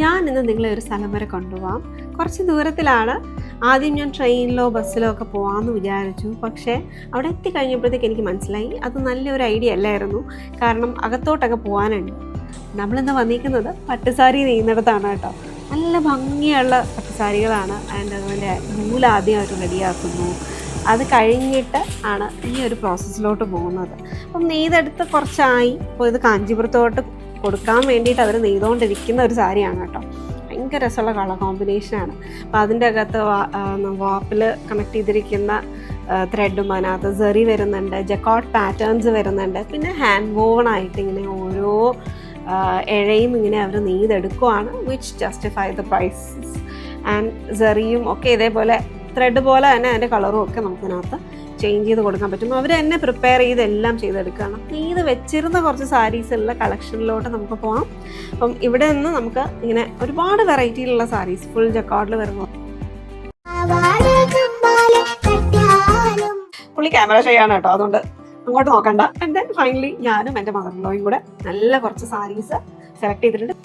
ഞാൻ ഇന്ന് നിങ്ങളെ ഒരു സ്ഥലം വരെ കൊണ്ടുപോകാം. കുറച്ച് ദൂരത്തിലാണ്. ആദ്യം ഞാൻ ട്രെയിനിലോ ബസ്സിലോ ഒക്കെ പോകാമെന്ന് വിചാരിച്ചു. പക്ഷേ അവിടെ എത്തിക്കഴിഞ്ഞപ്പോഴത്തേക്ക് എനിക്ക് മനസ്സിലായി അത് നല്ലൊരു ഐഡിയ അല്ലായിരുന്നു. കാരണം അകത്തോട്ടൊക്കെ പോകാനുണ്ട്. നമ്മളിന്ന് വന്നിരിക്കുന്നത് പട്ടുസാരി നെയ്യുന്നിടത്താണ് കേട്ടോ. നല്ല ഭംഗിയുള്ള പട്ടുസാരികളാണ്. ആൻഡ് അതുപോലെ നൂലാദ്യം അവർ റെഡിയാക്കുന്നു. അത് കഴിഞ്ഞിട്ട് ആണ് ഈ ഒരു പ്രോസസ്സിലോട്ട് പോകുന്നത്. അപ്പം നെയ്തെടുത്ത് കുറച്ചായി. അപ്പോൾ ഇത് കാഞ്ചീപുരത്തോട്ട് കൊടുക്കാൻ വേണ്ടിയിട്ട് അവർ നെയ്തുകൊണ്ടിരിക്കുന്ന ഒരു സാരിയാണ് കേട്ടോ. ഭയങ്കര രസമുള്ള കളർ കോമ്പിനേഷനാണ്. അപ്പോൾ അതിൻ്റെ അകത്ത് വാപ്പിൽ കണക്ട് ചെയ്തിരിക്കുന്ന ത്രെഡും അതിനകത്ത് സെറി വരുന്നുണ്ട്, ജക്കോട്ട് പാറ്റേൺസ് വരുന്നുണ്ട്. പിന്നെ ഹാൻഡ് വോവണായിട്ട് ഇങ്ങനെ ഓരോ ഇഴയും ഇങ്ങനെ അവർ നെയ്തെടുക്കുവാണ്. Which justify the prices. And സെറിയും ഒക്കെ ഇതേപോലെ ത്രെഡ് പോലെ തന്നെ അതിൻ്റെ കളറും ഒക്കെ നമുക്കിതിനകത്ത് ചേഞ്ച് ചെയ്ത് കൊടുക്കാൻ പറ്റും. അവർ തന്നെ പ്രിപ്പയർ ചെയ്ത് എല്ലാം ചെയ്തെടുക്കുകയാണ്. നെയ്ത് വെച്ചിരുന്ന കുറച്ച് സാരീസുള്ള കളക്ഷനിലോട്ട് നമുക്ക് പോകാം. അപ്പം ഇവിടെ നിന്ന് നമുക്ക് ഇങ്ങനെ ഒരുപാട് വെറൈറ്റിയിലുള്ള സാരീസ് ഫുൾ ജക്കാർഡിൽ വരുന്നു. പുള്ളി ക്യാമറ ഷൈയാണ് കേട്ടോ, അതുകൊണ്ട് അങ്ങോട്ട് നോക്കണ്ട. ആൻഡ് ദെൻ ഫൈനലി ഞാനും എൻ്റെ മദർ ഇൻ ലോയും കൂടെ നല്ല കുറച്ച് സാരീസ് സെലക്ട് ചെയ്തിട്ടുണ്ട്.